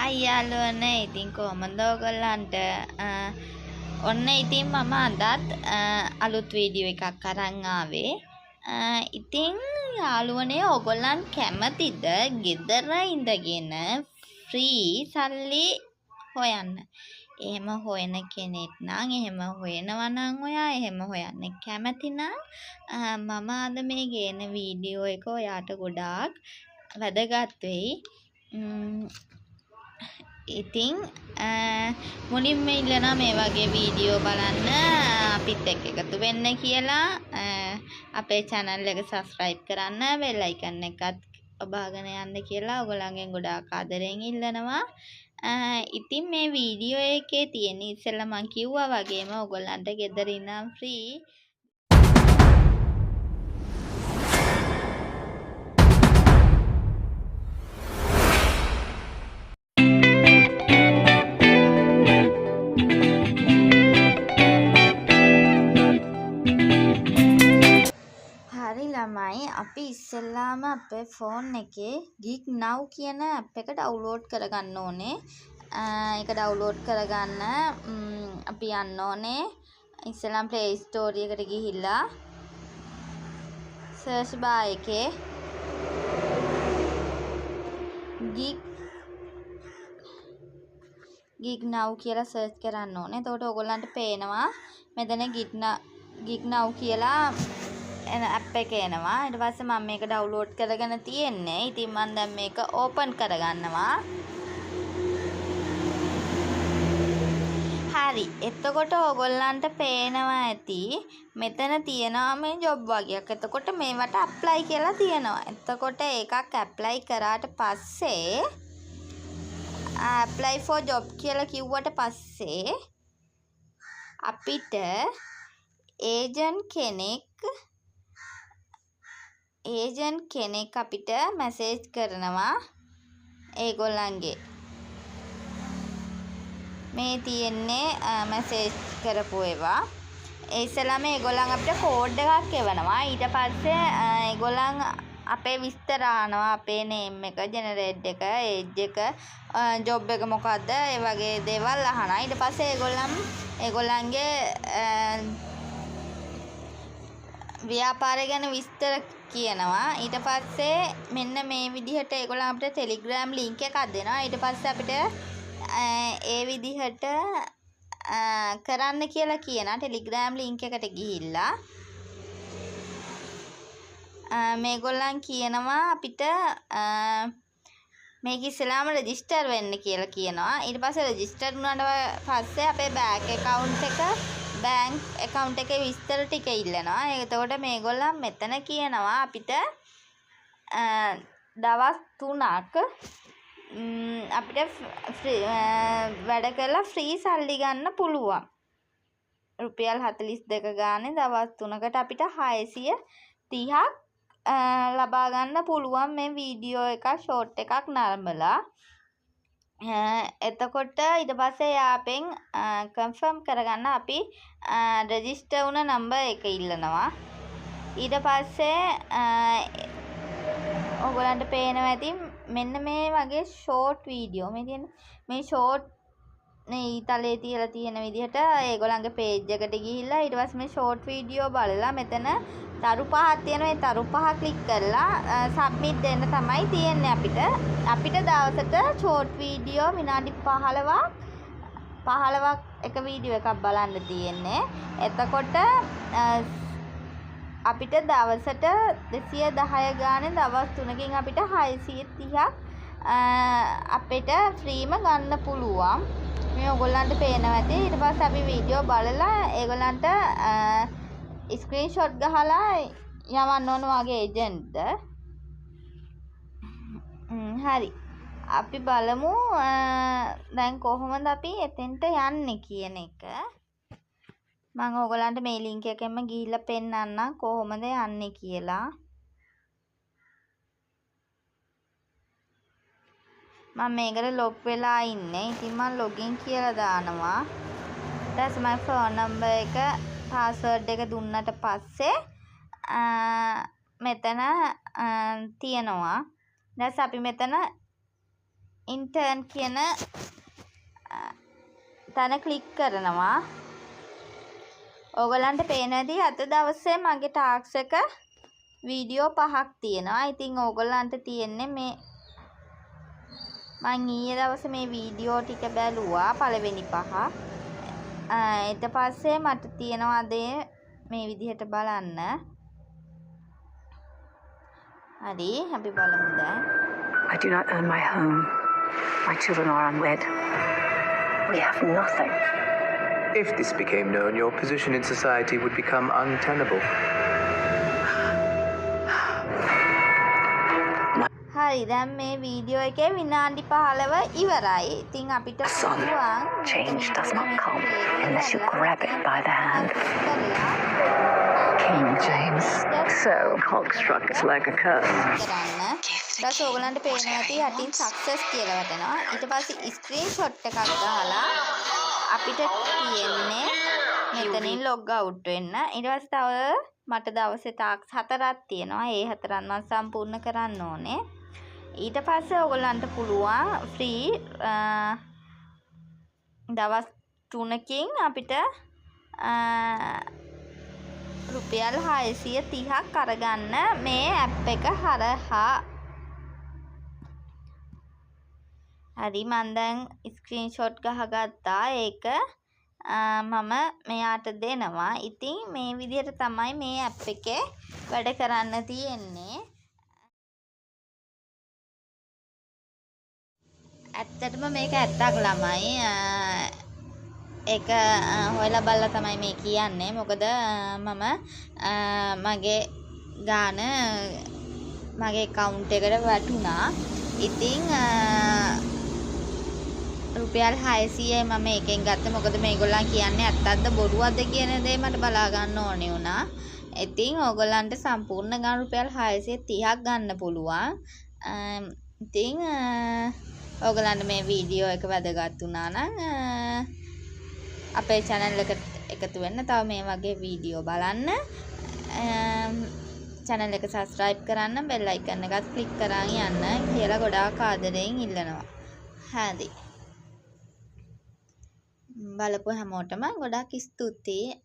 අයියාලුවනේ ඉතින් කොහොමද ඔයගොල්ලන්ට ඔන්න ඉතින් මම අදත් අලුත් වීඩියෝ එකක් අරන් ආවේ. ඉතින් යාළුවනේ ඔයගොල්ලන් කැමතිද ගෙදර ඉඳගෙන ෆ්‍රී සල්ලි හොයන්න? එහෙම හොයන කෙනෙක් නම් එහෙම හොයනවා නම් ඔයා එහෙම හොයන්න කැමති නම් මම අද මේ ගේන වීඩියෝ එක ඔයාට ගොඩාක් වැදගත් වෙයි. ඉතින් මුලින්ම ඉල්ලනවා මේ වගේ වීඩියෝ බලන්න අපිත් එක්ක එකතු වෙන්න කියලා අපේ channel එක subscribe කරන්න bell icon එකත් ඔබාගෙන යන්න කියලා ඔයගොල්ලන්ගෙන් ගොඩාක් ආදරෙන් ඉල්ලනවා. ඉතින් මේ වීඩියෝ එකේ තියෙන ඉස්සෙල්ලා මම කිව්වා වගේම ඔයගොල්ලන්ට ගෙදර ඉඳන් free ළමයි අපි ඉස්සෙල්ලාම අපේ ෆෝන් එකේ Geek Now කියන app එක ඩවුන්ලෝඩ් කරගන්න ඕනේ. ඒක ඩවුන්ලෝඩ් කරගන්න අපි යන්න ඕනේ ඉස්සෙල්ලාම Play Store එකට ගිහිල්ලා search bar එකේ Geek Now කියලා search කරන්න ඕනේ. එතකොට ඔයගොල්ලන්ට පේනවා මෙතන Geek Now කියලා app එක එනවා. ඊට පස්සේ මම මේක ඩවුන්ලෝඩ් කරගෙන තියෙන්නේ. ඉතින් මම දැන් මේක ඕපන් කරගන්නවා. හරි. එතකොට ඕගොල්ලන්ට පේනවා ඇති මෙතන තියෙනවා මේ ජොබ් වගේක්. එතකොට මේවට ඇප්ලයි කියලා තියෙනවා. එතකොට ඒකක් ඇප්ලයි කරාට පස්සේ apply for job කියලා කිව්වට පස්සේ අපිට ඒජන්ට් කෙනෙක් අපිට මැසේජ් කරනවා ඒගොල්ලන්ගේ මේ තියෙන්නේ මැසේජ් කරපු ඒවා. ඒ ඉස්සෙල්ලාම ඒගොල්ලන් අපිට කෝඩ් එකක් එවනවා. ඊට පස්සේ ඒගොල්ලන් අපේ විස්තර අහනවා, අපේ නේම් එක, ජෙනරේට් එක, ඒජ් එක, ජොබ් එක මොකද්ද, ඒ වගේ දේවල් අහනවා. ඊට පස්සේ ඒගොල්ලන්ගේ ව්‍යාපාරය ගැන විස්තර කියනවා. ඊට පස්සේ මෙන්න මේ විදිහට ඒගොල්ලන් අපිට ටෙලිග්‍රෑම් ලින්ක් එකක් දෙනවා. ඊට පස්සේ අපිට ඒ විදිහට කරන්න කියලා කියනවා. ටෙලිග්‍රෑම් ලින්ක් එකට ගිහිල්ලා මේගොල්ලන් කියනවා අපිට මේක ඉස්සෙල්ලාම රෙජිස්ටර් වෙන්න කියලා කියනවා. ඊට පස්සේ රෙජිස්ටර් වුණාට පස්සේ අපේ බෑන්ක් account එකේ විස්තර ටික ඉල්ලනවා. එතකොට මේගොල්ලන් මෙතන කියනවා අපිට දවස් 3ක් අපිට වැඩ කරලා ෆ්‍රී සල්ලි ගන්න පුළුවන්. රුපියල් 42 ගානේ දවස් 3කට අපිට 630ක් ලබා ගන්න පුළුවන් මේ වීඩියෝ එක ෂෝට් එකක් නරඹලා. එතකොට ඊට පස්සේ යාපෙන් කන්ෆර්ම් කරගන්න අපි රෙජිස්ටර් වුණ නම්බර් එක ඉල්ලනවා. ඊට පස්සේ ඔයගොල්ලන්ට පේනවා ඇති මෙන්න මේ වගේ ෂෝට් වීඩියෝ මේ ෂෝට් ඊතලයේ තියලා තියෙන විදිහට ඒගොල්ලන්ගේ පේජ් එකට ගිහිල්ලා ඊට පස්සේ මේ ෂෝට් වීඩියෝ බලලා මෙතන තරු පහක් තියෙනවා. ඒ තරු පහ ක්ලික් කරලා සබ්මිට් දෙන්න තමයි තියෙන්නේ අපිට දවසට ෂෝට් වීඩියෝ විනාඩි 15ක් එක වීඩියෝ එකක් බලන්න තියෙන්නේ. එතකොට අපිට දවසට 210 ගානේ දවස් 3කින් අපිට 630ක් අපිට ෆ්‍රීම ගන්න පුළුවන්. මේ ඔයගොල්ලන්ට පේනවා ඇති. ඊට පස්සේ අපි වීඩියෝ බලලා ඒගොල්ලන්ට ස්ක්‍රීන්ෂොට් ගහලා යවන්න ඕන වගේ ඒජන්ට්ද. හරි. අපි බලමු දැන් කොහොමද අපි එතෙන්ට යන්නේ කියන එක. මම ඔයගොල්ලන්ට මේ ලින්ක් එකෙන්ම ගිහිල්ලා පෙන්නන්නම් කොහොමද යන්නේ කියලා. මම මේකට ලොග් වෙලා ඉන්නේ. ඉතින් මම ලොගින් කියලා දානවා. ඊට පස්සේ මගේ ෆෝන් නම්බර් එක පාස්වර්ඩ් එක දුන්නට පස්සේ මෙතන තියනවා. ඊට පස්සේ අපි මෙතන intern කියන තැන ක්ලික් කරනවා. ඕගලන්ට පේනදී අද දවසේ මගේ ටාක්ස් එක වීඩියෝ 5ක් තියෙනවා. ඉතින් ඕගලන්ට තියෙන්නේ මේ මං ඊයේ දවසේ මේ වීඩියෝ ටික බැලුවා පළවෙනි 5. ඊට පස්සේ මට තියෙනවා මේ විදිහට බලන්න. හරි අපි බලමු දැන්. I do not own my home. My children are unwed. We have nothing. If this became known, your position in society would become untenable. හරි දැන් මේ වීඩියෝ එකේ විනාඩි 15 ඉවරයි. ඉතින් අපිට Son, change does not come unless you grab it by the hand. King James. So, Hogstruck is like a curse. ඊට ඕගලන්ට පේනවා ඇති යටින් සක්සස් කියලා වටනවා. ඊට පස්සේ ස්ක්‍රීන්ෂොට් එකක් ගහලා අපිට තියෙන්නේ මෙතනින් ලොග් අවුට් වෙන්න. ඊට පස්සේ තව මට දවසේ ටාක්ස් 4ක් තියෙනවා. ඒ 4න් මම සම්පූර්ණ කරන්න ඕනේ. ඊට පස්සේ ඔයගොල්ලන්ට පුළුවන් ෆ්‍රී දවස් 3කින් අපිට රුපියල් 630ක් අරගන්න මේ ඇප් එක හරහා. හරි මම දැන් ස්ක්‍රීන්ෂොට් ගහගත්තා. ඒක මම මෙයාට දෙනවා. ඉතින් මේ විදිහට තමයි මේ ඇප් එකේ වැඩ කරන්න තියෙන්නේ. ඇත්තටම මේක ඇත්තක් ළමයි. ඒක හොයලා බලලා තමයි මේ කියන්නේ. මොකද මම මගේ ගාන මගේ account එකට වැටුණා. ඉතින් රුපියල් 600යි මම එකෙන් ගත්තේ. මොකද මේගොල්ලන් කියන්නේ ඇත්තක්ද බොරුවක්ද කියන දේ මට බලා ගන්න ඕනේ වුණා. ඉතින් ඕගොල්ලන්ට සම්පූර්ණ ගාන රුපියල් 630ක් ගන්න පුළුවන්. ඉතින් ඕගොල්ලන්ට මේ වීඩියෝ එක වැදගත් වුණා නම් අපේ channel එකට එකතු වෙන්න. තව මේ වගේ වීඩියෝ බලන්න. channel එක subscribe කරන්න, bell icon එකත් click කරන් යන්න කියලා ගොඩාක් ආදරයෙන් ඉල්ලනවා. හරි. බලපු හැමෝටම ගොඩාක් ස්තුතියි.